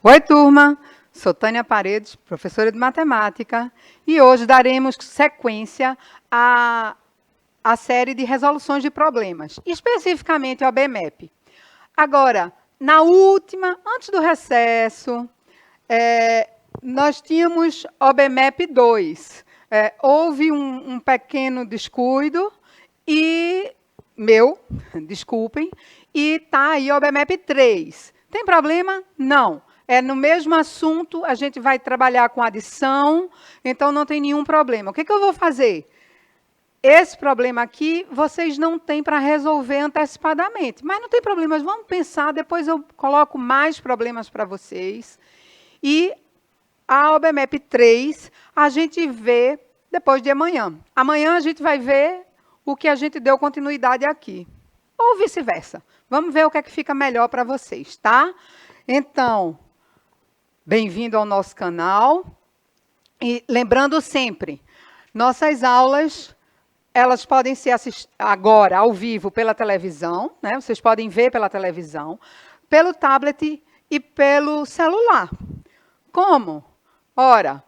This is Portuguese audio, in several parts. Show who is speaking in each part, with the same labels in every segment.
Speaker 1: Oi, turma! Sou Tânia Paredes, professora de matemática, e hoje daremos sequência à série de resoluções de problemas, especificamente o ABMAP. Agora, na última, antes do recesso, nós tínhamos o ABMAP 2. Houve um pequeno descuido, desculpem, e está aí o ABMAP 3. Tem problema? Não. É no mesmo assunto, a gente vai trabalhar com adição, então não tem nenhum problema. O que eu vou fazer? Esse problema aqui, vocês não têm para resolver antecipadamente. Mas não tem problema, vamos pensar, depois eu coloco mais problemas para vocês. E a ABMAP 3, a gente vê depois de amanhã. Amanhã a gente vai ver o que a gente deu continuidade aqui. Ou vice-versa. Vamos ver o que é que fica melhor para vocês, tá? Então, bem-vindo ao nosso canal. E lembrando sempre, nossas aulas, elas podem ser assistidas agora, ao vivo, pela televisão, né? Vocês podem ver pela televisão, pelo tablet e pelo celular. Como? Ora,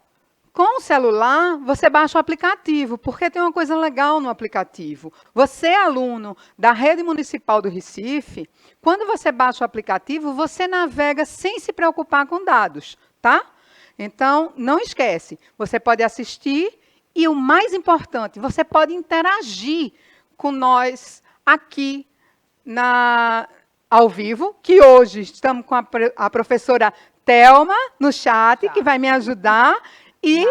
Speaker 1: com o celular, você baixa o aplicativo, porque tem uma coisa legal no aplicativo. Você, aluno da Rede Municipal do Recife, quando você baixa o aplicativo, você navega sem se preocupar com dados, tá? Então, não esquece, você pode assistir e, o mais importante, você pode interagir com nós aqui ao vivo, que hoje estamos com a professora Thelma no chat, que vai me ajudar. E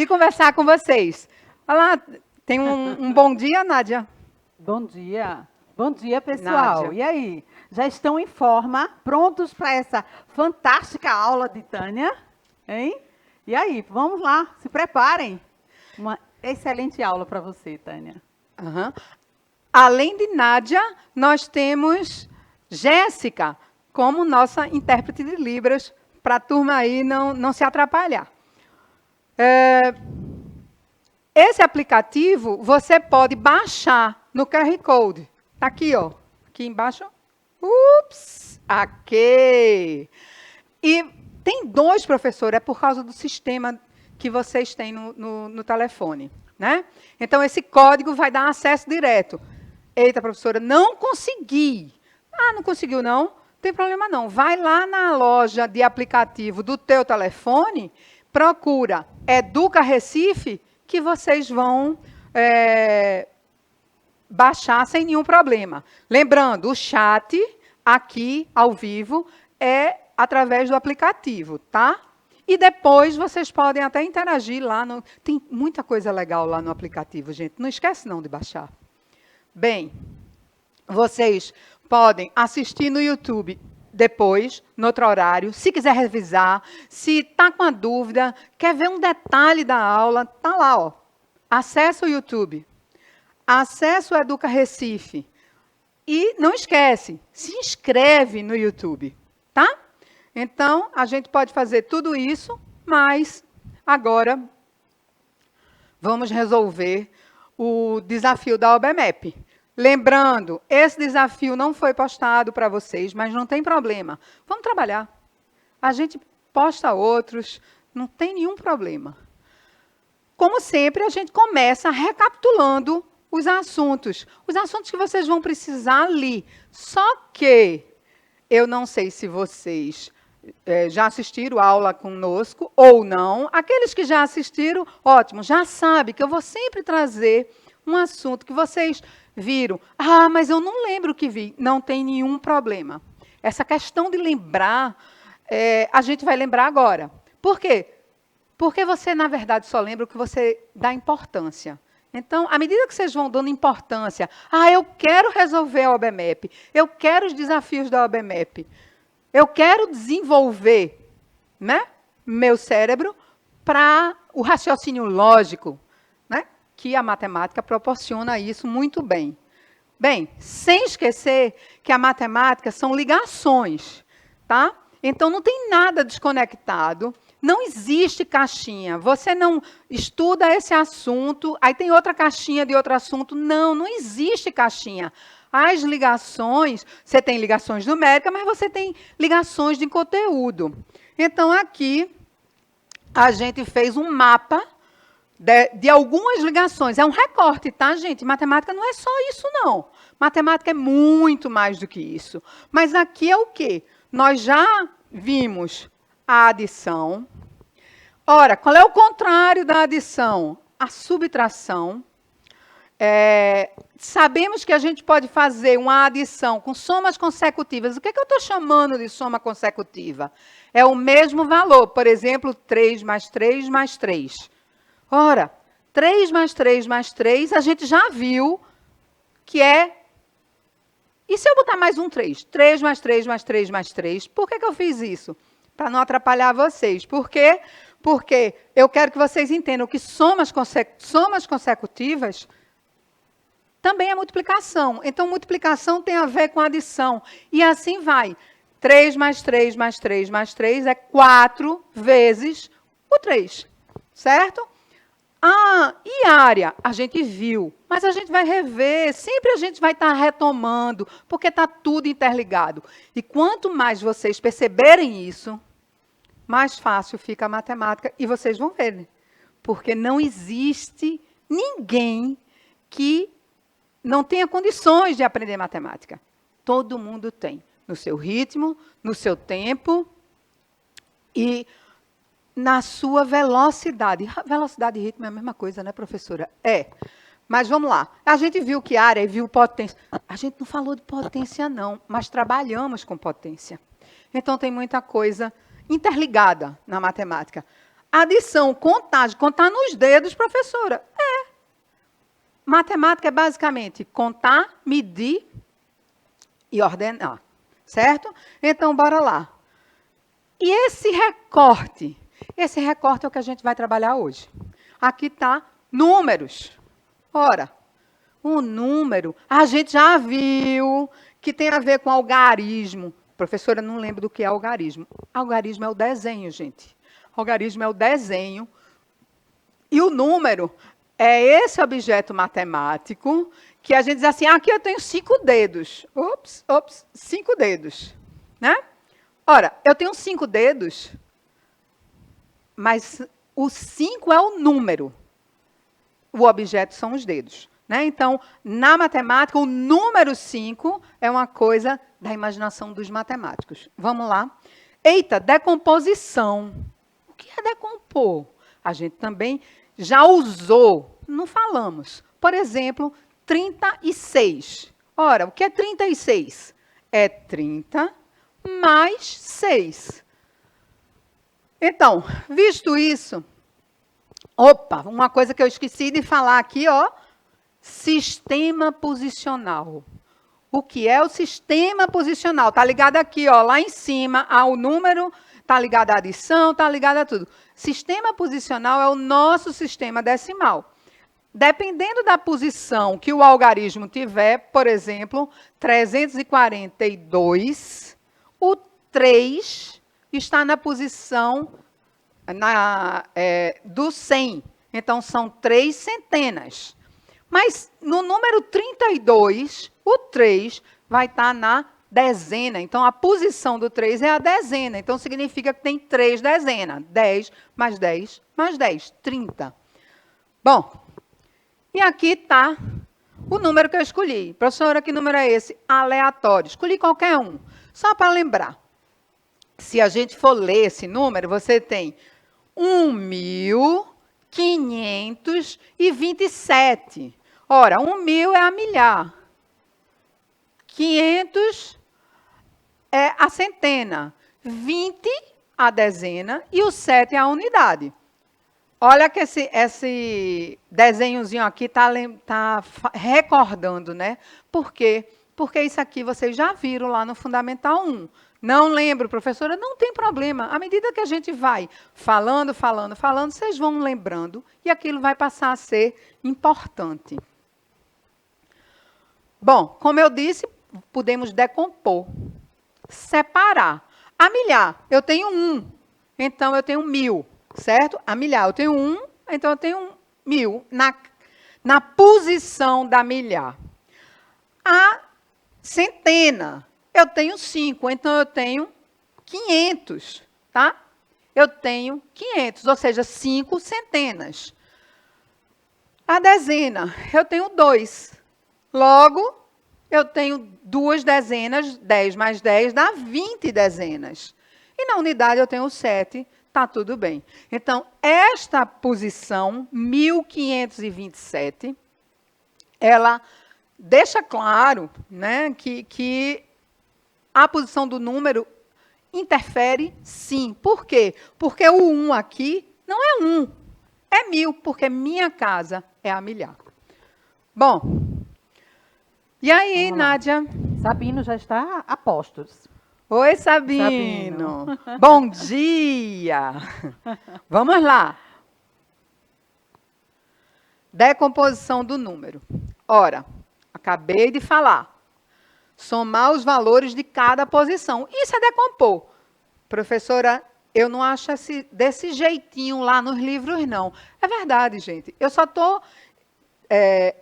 Speaker 1: conversar com vocês. Olha lá, tem um bom dia, Nádia?
Speaker 2: Bom dia. Bom dia, pessoal. Nádia. E aí? Já estão em forma, prontos para essa fantástica aula de Tânia? Hein? E aí, vamos lá, se preparem. Uma excelente aula para você, Tânia.
Speaker 1: Uhum. Além de Nádia, nós temos Jéssica como nossa intérprete de Libras, para a turma aí não se atrapalhar. Esse aplicativo você pode baixar no QR Code. Está aqui, ó. Aqui embaixo. Ups! Aqui! E tem dois, professor, é por causa do sistema que vocês têm no telefone, né? Então, esse código vai dar acesso direto. Eita, professora, não consegui. Ah, não conseguiu, não? Não tem problema não, vai lá na loja de aplicativo do teu telefone, procura Educa Recife, que vocês vão baixar sem nenhum problema. Lembrando, o chat aqui, ao vivo, é através do aplicativo, tá? E depois vocês podem até interagir lá. Tem muita coisa legal lá no aplicativo, gente. Não esquece não de baixar. Bem, vocês podem assistir no YouTube depois, no outro horário, se quiser revisar, se está com a dúvida, quer ver um detalhe da aula, está lá, ó. Acesse o YouTube, acesse o Educa Recife e não esquece, se inscreve no YouTube, tá? Então, a gente pode fazer tudo isso, mas agora vamos resolver o desafio da ABMAP. Lembrando, esse desafio não foi postado para vocês, mas não tem problema. Vamos trabalhar. A gente posta outros, não tem nenhum problema. Como sempre, a gente começa recapitulando os assuntos que vocês vão precisar ali. Só que eu não sei se vocês já assistiram a aula conosco ou não. Aqueles que já assistiram, ótimo, já sabem que eu vou sempre trazer um assunto que vocês viram. Ah, mas eu não lembro o que vi. Não tem nenhum problema. Essa questão de lembrar, a gente vai lembrar agora. Por quê? Porque você, na verdade, só lembra o que você dá importância. Então, à medida que vocês vão dando importância, eu quero resolver a ABMAP, eu quero os desafios da ABMAP, eu quero desenvolver, né, meu cérebro para o raciocínio lógico, né, que a matemática proporciona isso muito bem. Bem, sem esquecer que a matemática são ligações, tá? Então, não tem nada desconectado, não existe caixinha. Você não estuda esse assunto, aí tem outra caixinha de outro assunto. Não existe caixinha. As ligações, você tem ligações numéricas, mas você tem ligações de conteúdo. Então, aqui, a gente fez um mapa de algumas ligações. É um recorte, tá, gente? Matemática não é só isso, não. Matemática é muito mais do que isso. Mas aqui é o quê? Nós já vimos a adição. Ora, qual é o contrário da adição? A subtração. Sabemos que a gente pode fazer uma adição com somas consecutivas. O que é que eu estou chamando de soma consecutiva? É o mesmo valor. Por exemplo, 3 mais 3 mais 3. Ora, 3 mais 3 mais 3, a gente já viu que é... E se eu botar mais um 3? 3 mais 3 mais 3 mais 3. Por que eu fiz isso? Para não atrapalhar vocês. Por quê? Porque eu quero que vocês entendam que somas consecutivas também é multiplicação. Então, multiplicação tem a ver com adição. E assim vai. 3 mais 3 mais 3 mais 3 é 4 vezes o 3. Certo? E área? A gente viu. Mas a gente vai rever. Sempre a gente vai estar retomando. Porque está tudo interligado. E quanto mais vocês perceberem isso, mais fácil fica a matemática. E vocês vão ver. Né? Porque não existe ninguém que não tenha condições de aprender matemática. Todo mundo tem, no seu ritmo, no seu tempo e na sua velocidade. Velocidade e ritmo é a mesma coisa, né, professora? É. Mas vamos lá. A gente viu que área e viu potência. A gente não falou de potência, não, mas trabalhamos com potência. Então, tem muita coisa interligada na matemática. Adição, contagem. Contar nos dedos, professora. Matemática é basicamente contar, medir e ordenar, certo? Então, bora lá. E esse recorte é o que a gente vai trabalhar hoje. Aqui está números. Ora, o número, a gente já viu que tem a ver com algarismo. Professora, não lembro do que é algarismo. Algarismo é o desenho, gente. Algarismo é o desenho. E o número é esse objeto matemático que a gente diz assim, aqui eu tenho 5 dedos. 5 dedos. Né? Ora, eu tenho 5 dedos, mas o 5 é o número. O objeto são os dedos. Né? Então, na matemática, o número 5 é uma coisa da imaginação dos matemáticos. Vamos lá. Eita, decomposição. O que é decompor? A gente também já usou, não falamos. Por exemplo, 36. Ora, o que é 36? É 30 mais 6. Então, visto isso, uma coisa que eu esqueci de falar aqui, sistema posicional. O que é o sistema posicional? Está ligado aqui, lá em cima, ao número, está ligado à adição, está ligado a tudo. Sistema posicional é o nosso sistema decimal. Dependendo da posição que o algarismo tiver, por exemplo, 342, o 3 está na posição do 100. Então, são 3 centenas. Mas no número 32, o 3 vai estar na dezena. Então, a posição do 3 é a dezena. Então, significa que tem 3 dezenas. 10 mais 10 mais 10, 30. Bom, e aqui está o número que eu escolhi. Professora, que número é esse? Aleatório. Escolhi qualquer um. Só para lembrar. Se a gente for ler esse número, você tem 1.527. Ora, 1.000 é a milhar. 500 é a centena. 20 a dezena e o 7 é a unidade. Olha que esse desenhozinho aqui está recordando, né? Por quê? Porque isso aqui vocês já viram lá no Fundamental 1. Não lembro, professora? Não tem problema. À medida que a gente vai falando, vocês vão lembrando e aquilo vai passar a ser importante. Bom, como eu disse, podemos decompor, separar. A milhar, eu tenho 1, então eu tenho 1.000, certo? A milhar, eu tenho 1, então eu tenho 1.000 na posição da milhar. A Centena, eu tenho 5, então eu tenho 500, tá? Eu tenho 500, ou seja, 5 centenas. A dezena, eu tenho 2. Logo, eu tenho 2 dezenas, 10 mais 10 dá 20 dezenas. E na unidade eu tenho 7, tá tudo bem. Então, esta posição, 1527, ela deixa claro, né, que a posição do número interfere sim. Por quê? Porque o 1 aqui não é 1, é 1000, porque minha casa é a milhar. Bom, e aí, Nádia?
Speaker 2: Sabino já está a postos.
Speaker 1: Oi, Sabino. Bom dia. Vamos lá. Decomposição do número. Ora, acabei de falar. Somar os valores de cada posição. Isso é decompor. Professora, eu não acho desse jeitinho lá nos livros, não. É verdade, gente. Eu só estou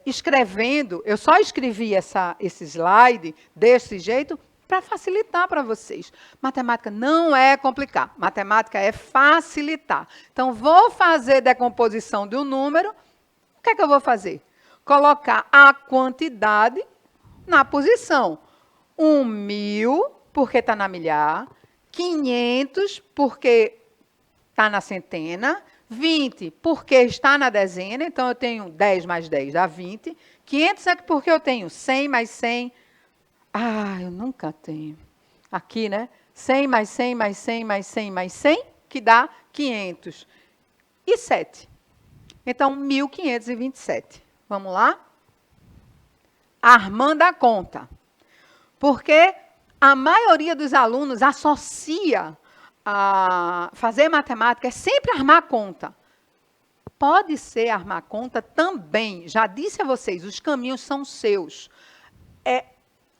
Speaker 1: escrevendo, eu só escrevi esse slide desse jeito para facilitar para vocês. Matemática não é complicar. Matemática é facilitar. Então, vou fazer decomposição de um número. O que é que eu vou fazer? Colocar a quantidade na posição. 1000, porque está na milhar. 500, porque está na centena. 20, porque está na dezena. Então, eu tenho 10 mais 10 dá 20. 500 é porque eu tenho 100 mais 100. Ah, eu nunca tenho. Aqui, né? 100 mais 100 mais 100 mais 100 mais 100, que dá 500. E 7. Então, 1527. Vamos lá? Armando a conta. Porque a maioria dos alunos associa a fazer matemática é sempre armar a conta. Pode ser armar a conta também. Já disse a vocês, os caminhos são seus.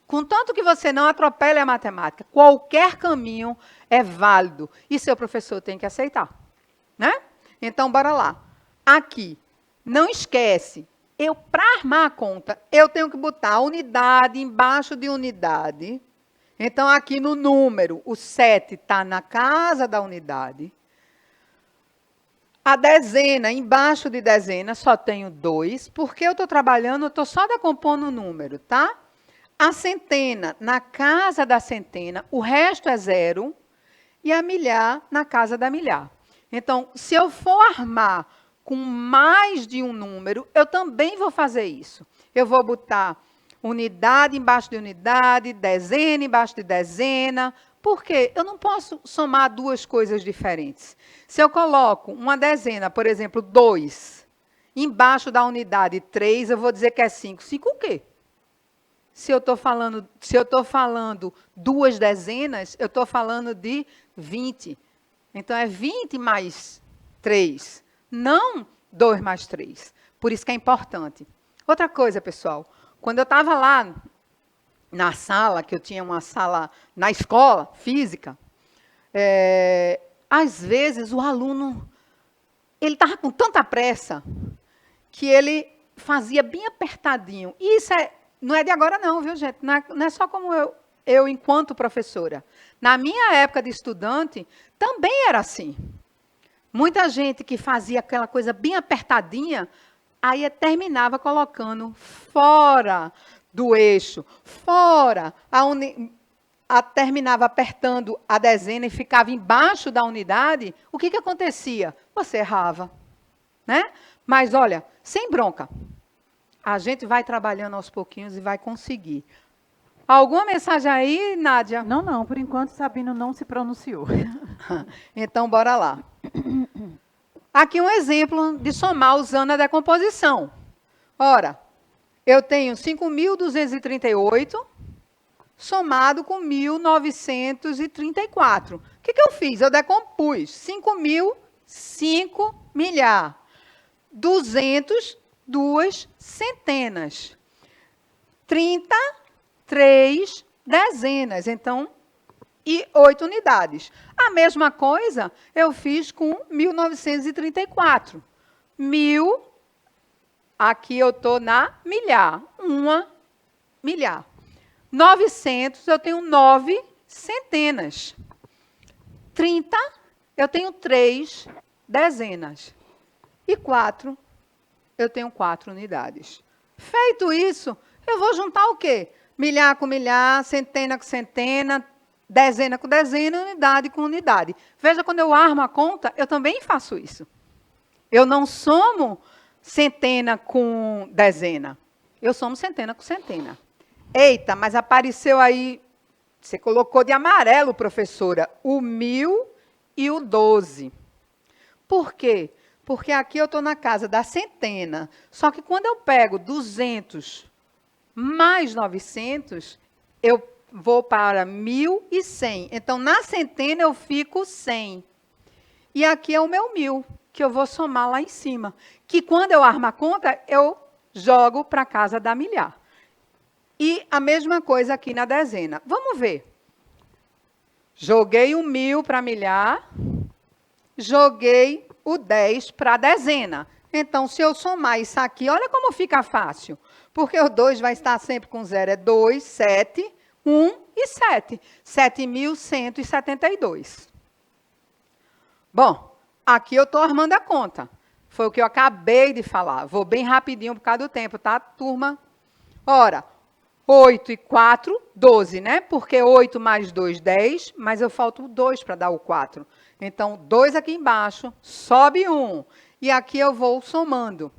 Speaker 1: Contanto que você não atropele a matemática, qualquer caminho é válido. E seu professor tem que aceitar. Né? Então, bora lá. Aqui, não esquece, para armar a conta, eu tenho que botar a unidade embaixo de unidade. Então, aqui no número, o 7 está na casa da unidade. A dezena, embaixo de dezena, só tenho 2. Porque eu estou trabalhando, eu estou só decompondo o número, tá? A centena, na casa da centena, o resto é 0. E a milhar, na casa da milhar. Então, se eu for armar com mais de um número, eu também vou fazer isso. Eu vou botar unidade embaixo de unidade, dezena embaixo de dezena. Por quê? Eu não posso somar duas coisas diferentes. Se eu coloco uma dezena, por exemplo, 2, embaixo da unidade 3, eu vou dizer que é 5. 5 o quê? Se eu estou falando duas dezenas, eu estou falando de 20. Então, é 20 mais 3, não 2 mais 3. Por isso que é importante. Outra coisa, pessoal, quando eu estava lá na sala, que eu tinha uma sala na escola, física, às vezes o aluno, ele estava com tanta pressa, que ele fazia bem apertadinho. E isso não é de agora não, viu, gente? Não é só como eu enquanto professora. Na minha época de estudante, também era assim. Muita gente que fazia aquela coisa bem apertadinha, aí terminava colocando fora do eixo, fora, terminava apertando a dezena e ficava embaixo da unidade. O que acontecia? Você errava, né? Mas, olha, sem bronca. A gente vai trabalhando aos pouquinhos e vai conseguir. Alguma mensagem aí, Nádia?
Speaker 2: Não, por enquanto Sabino não se pronunciou.
Speaker 1: Então, bora lá. Aqui um exemplo de somar usando a decomposição. Ora, eu tenho 5.238 somado com 1.934. O que eu fiz? Eu decompus 5.000, 5 milhar. 200, 2 centenas. 30, 3 dezenas. Então, e 8 unidades. A mesma coisa eu fiz com 1934. 1000, aqui eu estou na milhar. Uma milhar. 900, eu tenho 9 centenas. 30, eu tenho 3 dezenas. E 4, eu tenho 4 unidades. Feito isso, eu vou juntar o quê? Milhar com milhar, centena com centena, dezena com dezena, unidade com unidade. Veja, quando eu armo a conta, eu também faço isso. Eu não somo centena com dezena. Eu somo centena com centena. Eita, mas apareceu aí, você colocou de amarelo, professora, o 1000 e o 12. Por quê? Porque aqui eu estou na casa da centena. Só que quando eu pego 200 mais 900, eu vou para 1.100. Então, na centena, eu fico 100. E aqui é o meu 1000, que eu vou somar lá em cima. Que quando eu armo a conta, eu jogo para a casa da milhar. E a mesma coisa aqui na dezena. Vamos ver. Joguei o 1000 para milhar, joguei o 10 para a dezena. Então, se eu somar isso aqui, olha como fica fácil. Porque o 2 vai estar sempre com 0. É 2, 7, 1 e 7. 7.172. Bom, aqui eu estou armando a conta. Foi o que eu acabei de falar. Vou bem rapidinho por causa do tempo, tá, turma? Ora, 8 e 4, 12, né? Porque 8 mais 2, 10, mas eu falto 2 para dar o 4. Então, 2 aqui embaixo, sobe 1. E aqui eu vou somando.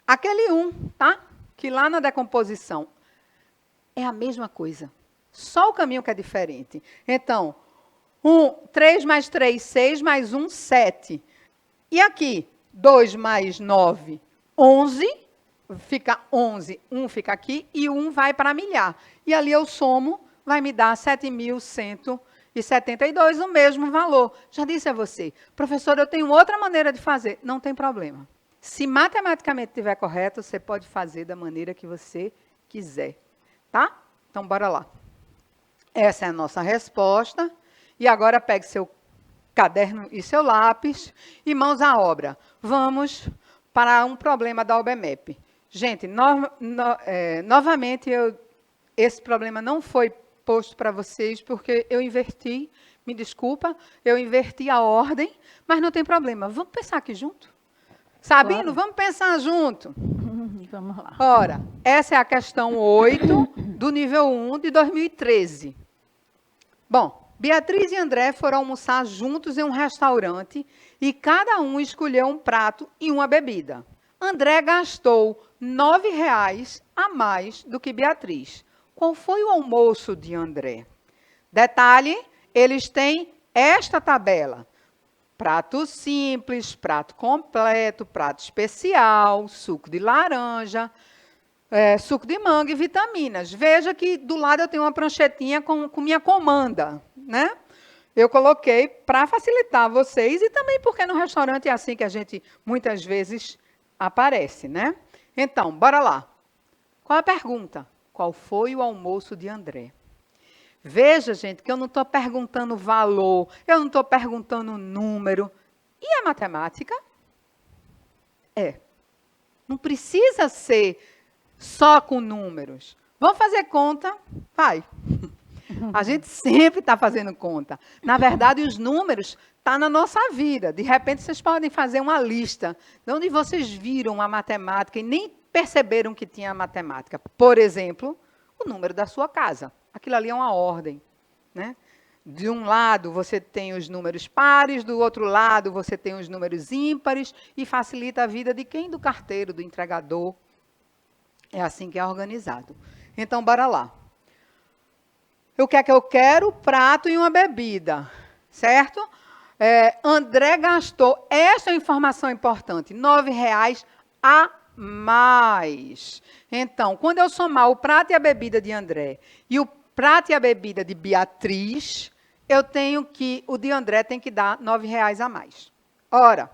Speaker 1: Aquele 1, tá? Que lá na decomposição é a mesma coisa. Só o caminho que é diferente. Então, 3 mais 3, 6, mais 1, 7. E aqui, 2 mais 9, 11. Fica 11, 1 fica aqui e 1 vai para milhar. E ali eu somo, vai me dar 7.172, o mesmo valor. Já disse a você, professor, eu tenho outra maneira de fazer. Não tem problema. Se matematicamente estiver correto, você pode fazer da maneira que você quiser. Tá? Então, bora lá. Essa é a nossa resposta. E agora pegue seu caderno e seu lápis e mãos à obra. Vamos para um problema da OBMEP. Gente, novamente, esse problema não foi posto para vocês, porque eu inverti, me desculpa, eu inverti a ordem, mas não tem problema. Vamos pensar aqui junto? Sabino, claro. Vamos pensar junto.
Speaker 2: Vamos lá.
Speaker 1: Ora, essa é a questão 8 do nível 1 de 2013. Bom, Beatriz e André foram almoçar juntos em um restaurante e cada um escolheu um prato e uma bebida. André gastou R$ 9,00 a mais do que Beatriz. Qual foi o almoço de André? Detalhe, eles têm esta tabela. Prato simples, prato completo, prato especial, suco de laranja, suco de manga e vitaminas. Veja que do lado eu tenho uma pranchetinha com minha comanda, né? Eu coloquei para facilitar vocês e também porque no restaurante é assim que a gente muitas vezes aparece, né? Então, bora lá. Qual a pergunta? Qual foi o almoço de André? Veja, gente, que eu não estou perguntando valor, eu não estou perguntando número. E a matemática? Não precisa ser só com números. Vamos fazer conta? Vai. A gente sempre está fazendo conta. Na verdade, os números estão na nossa vida. De repente, vocês podem fazer uma lista de onde vocês viram a matemática e nem perceberam que tinha a matemática. Por exemplo, o número da sua casa. Aquilo ali é uma ordem, né? De um lado, você tem os números pares, do outro lado, você tem os números ímpares, e facilita a vida de quem? Do carteiro, do entregador. É assim que é organizado. Então, bora lá. O que é que eu quero? Prato e uma bebida, certo? André gastou, esta é uma informação importante, R$ 9,00 a mais. Então, quando eu somar o prato e a bebida de André e o prato e a bebida de Beatriz, eu tenho que, o de André tem que dar R$ 9,00 a mais. Ora,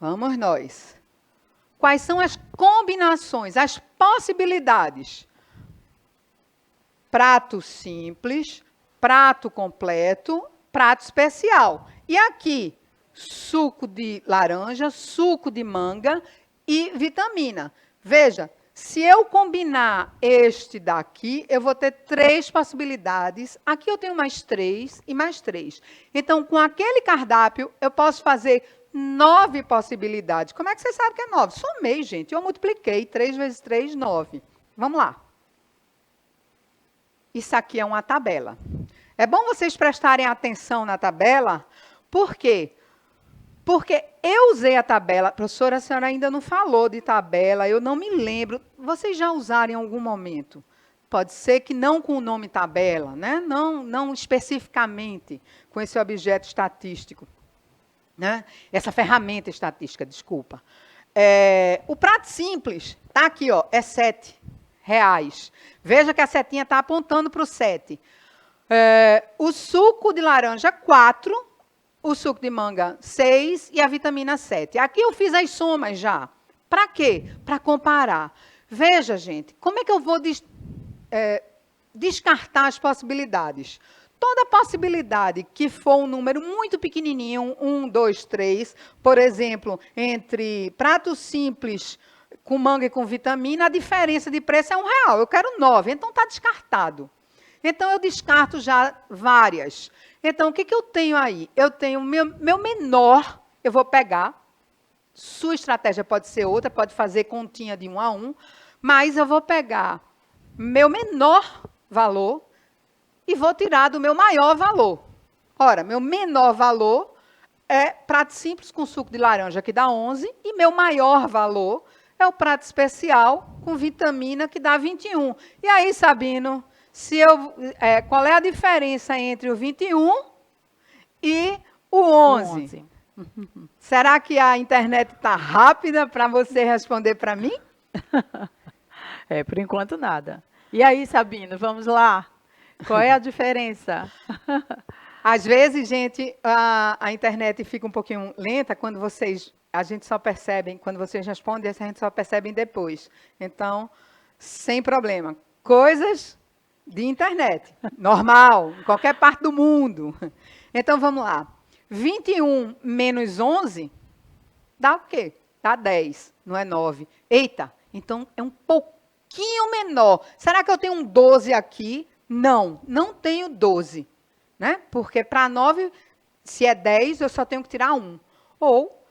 Speaker 1: vamos nós. Quais são as combinações, as possibilidades? Prato simples, prato completo, prato especial. E aqui, suco de laranja, suco de manga e vitamina. Veja, Se eu combinar este daqui, eu vou ter 3 possibilidades. Aqui eu tenho mais 3 e mais 3. Então, com aquele cardápio, eu posso fazer 9 possibilidades. Como é que você sabe que é 9? Somei, gente. Eu multipliquei. 3 vezes 3, 9. Vamos lá. Isso aqui é uma tabela. É bom vocês prestarem atenção na tabela. Por quê? Porque eu usei a tabela. Professora, a senhora ainda não falou de tabela, eu não me lembro. Vocês já usaram em algum momento? Pode ser que não com o nome tabela, né? Não especificamente com esse objeto estatístico. Né? Essa ferramenta estatística, desculpa. O prato simples, está aqui, ó, é R$7. Veja que a setinha está apontando para o 7. O suco de laranja, 4. O suco de manga, 6. E a vitamina, 7. Aqui eu fiz as somas já. Para quê? Para comparar. Veja, gente, como é que eu vou descartar as possibilidades? Toda possibilidade que for um número muito pequenininho, 1, 2, 3, por exemplo, entre prato simples com manga e com vitamina, a diferença de preço é R$1. Eu quero 9, então está descartado. Então, eu descarto já várias. Então, o que eu tenho aí? Eu tenho meu menor, eu vou pegar. Sua estratégia pode ser outra, pode fazer continha de 1 a 1, mas eu vou pegar meu menor valor e vou tirar do meu maior valor. Ora, meu menor valor é prato simples com suco de laranja, que dá 11, e meu maior valor é o prato especial com vitamina, que dá 21. E aí, Sabino, qual é a diferença entre o 21 e o 11? Será que a internet está rápida para você responder para mim?
Speaker 2: Por enquanto nada. E aí, Sabino, vamos lá? Qual é a diferença?
Speaker 1: Às vezes, gente, a internet fica um pouquinho lenta quando a gente só percebe, quando vocês respondem, a gente só percebe depois. Então, sem problema. Coisas de internet, normal, em qualquer parte do mundo. Então, vamos lá. 21 menos 11 dá o quê? Dá 10, não é 9. Eita, então é um pouquinho menor. Será que eu tenho um 12 aqui? Não tenho 12. Né? Porque para 9, se é 10, eu só tenho que tirar 1. Ou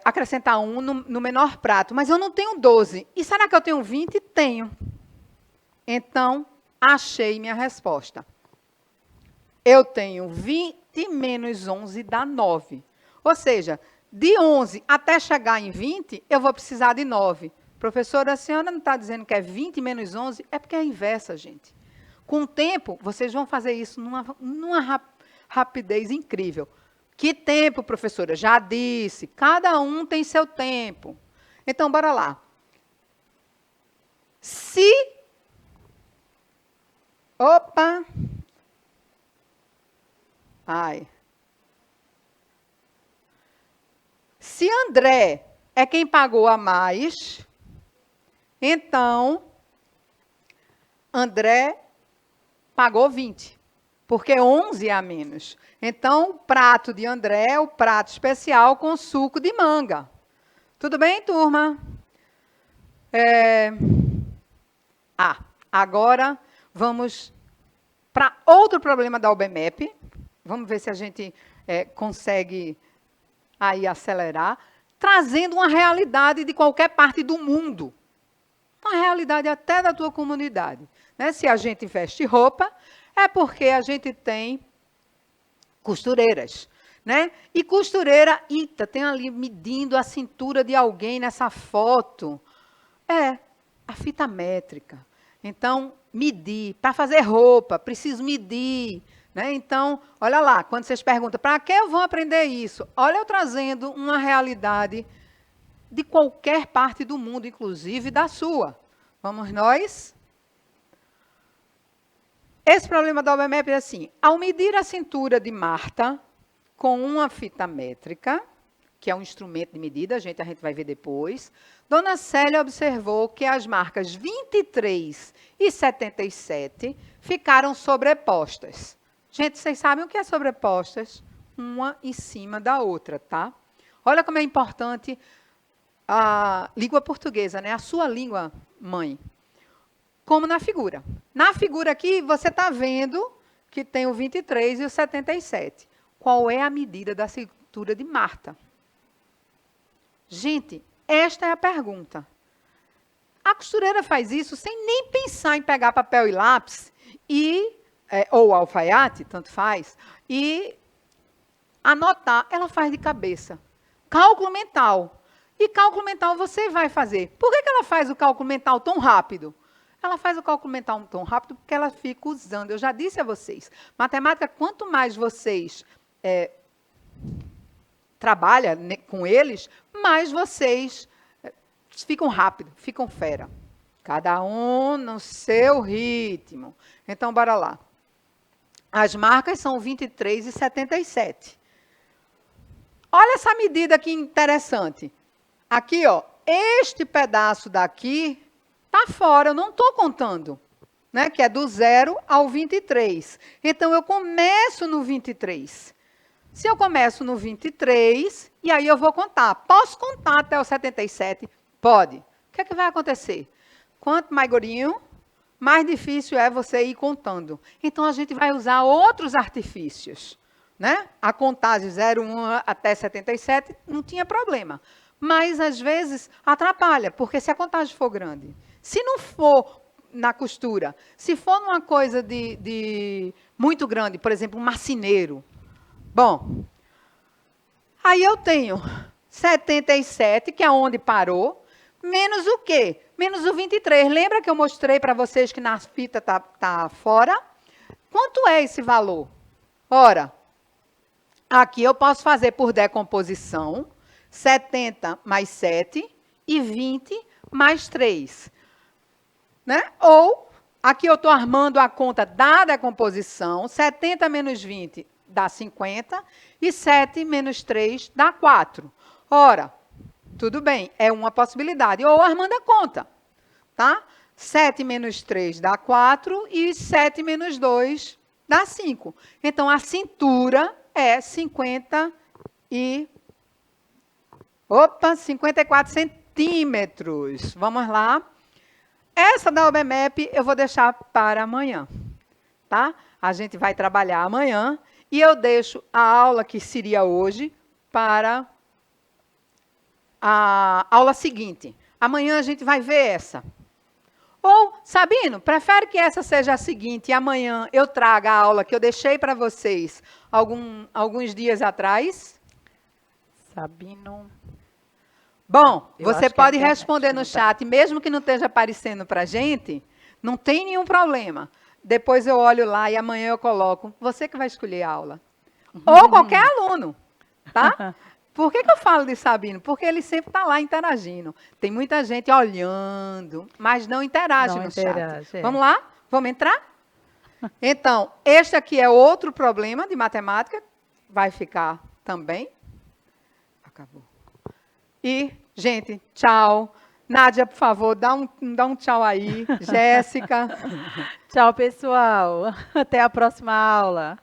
Speaker 1: acrescentar 1 no menor prato. Mas eu não tenho 12. E será que eu tenho 20? Tenho. Então, achei minha resposta. Eu tenho 20 menos 11 dá 9. Ou seja, de 11 até chegar em 20, eu vou precisar de 9. Professora, a senhora não está dizendo que é 20 menos 11? É porque é a inversa, gente. Com o tempo, vocês vão fazer isso numa rapidez incrível. Que tempo, professora? Já disse, cada um tem seu tempo. Então, bora lá. Opa! Se André é quem pagou a mais, então André pagou 20, porque 11 é a menos. Então, o prato de André é o prato especial com suco de manga. Tudo bem, turma? Agora vamos para outro problema da UBMEP. Vamos ver se a gente consegue aí acelerar, trazendo uma realidade de qualquer parte do mundo. Uma realidade até da tua comunidade. Né? Se a gente veste roupa, é porque a gente tem costureiras. Né? E costureira, tem ali medindo a cintura de alguém nessa foto. A fita métrica. Então, medir. Para fazer roupa, preciso medir. Né? Então, olha lá, quando vocês perguntam, para que eu vou aprender isso? Olha eu trazendo uma realidade de qualquer parte do mundo, inclusive da sua. Vamos nós? Esse problema da UBMEP é assim, ao medir a cintura de Marta com uma fita métrica, que é um instrumento de medida, a gente vai ver depois, Dona Célia observou que as marcas 23 e 77 ficaram sobrepostas. Gente, vocês sabem o que é sobrepostas? Uma em cima da outra, tá? Olha como é importante a língua portuguesa, né? A sua língua mãe. Como na figura. Na figura aqui, você está vendo que tem o 23 e o 77. Qual é a medida da cintura de Marta? Gente, esta é a pergunta. A costureira faz isso sem nem pensar em pegar papel e lápis, ou alfaiate, tanto faz, e anotar. Ela faz de cabeça. Cálculo mental. E cálculo mental você vai fazer. Por que ela faz o cálculo mental tão rápido? Ela faz o cálculo mental tão rápido porque ela fica usando. Eu já disse a vocês, matemática, quanto mais vocês trabalham com eles, mais vocês ficam rápido, ficam fera. Cada um no seu ritmo. Então, bora lá. As marcas são 23 e 77. Olha essa medida aqui interessante. Aqui, ó, este pedaço daqui está fora, eu não estou contando, né? Que é do 0 ao 23. Então, eu começo no 23. Se eu começo no 23, e aí eu vou contar. Posso contar até o 77? Pode. O que é que vai acontecer? Quanto mais gordinho, mais difícil é você ir contando. Então, a gente vai usar outros artifícios, né? A contagem 0, 1 até 77 não tinha problema. Mas, às vezes, atrapalha, porque se a contagem for grande, se não for na costura, se for numa coisa de muito grande, por exemplo, um marceneiro, bom, aí eu tenho 77, que é onde parou, menos o quê? Menos o 23. Lembra que eu mostrei para vocês que na fita tá fora? Quanto é esse valor? Ora, aqui eu posso fazer por decomposição, 70 mais 7 e 20 mais 3. Né? Ou, aqui eu estou armando a conta da decomposição, 70 menos 20 dá 50, e 7 menos 3 dá 4. Ora, tudo bem, é uma possibilidade. Ou armando a conta, tá? 7 menos 3 dá 4, e 7 menos 2 dá 5. Então, a cintura é 54 centímetros. Vamos lá. Essa da OBMEP eu vou deixar para amanhã, tá? A gente vai trabalhar amanhã e eu deixo a aula que seria hoje para a aula seguinte. Amanhã a gente vai ver essa. Ou, Sabino, prefere que essa seja a seguinte e amanhã eu traga a aula que eu deixei para vocês alguns dias atrás?
Speaker 2: Sabino...
Speaker 1: Bom,
Speaker 2: Eu
Speaker 1: você
Speaker 2: acho que é a
Speaker 1: pode
Speaker 2: internet,
Speaker 1: responder no
Speaker 2: não tá.
Speaker 1: chat, mesmo que não esteja aparecendo para a gente, não tem nenhum problema. Depois eu olho lá e amanhã eu coloco. Você que vai escolher a aula. Ou qualquer aluno, tá? Por que eu falo de Sabino? Porque ele sempre está lá interagindo. Tem muita gente olhando, mas não interage
Speaker 2: Não
Speaker 1: no
Speaker 2: interage,
Speaker 1: chat.
Speaker 2: é.
Speaker 1: Vamos lá? Vamos entrar? Então, este aqui é outro problema de matemática. Vai ficar também. Acabou. E, gente, tchau. Nádia, por favor, dá um tchau aí. Jéssica.
Speaker 2: Tchau, pessoal. Até a próxima aula.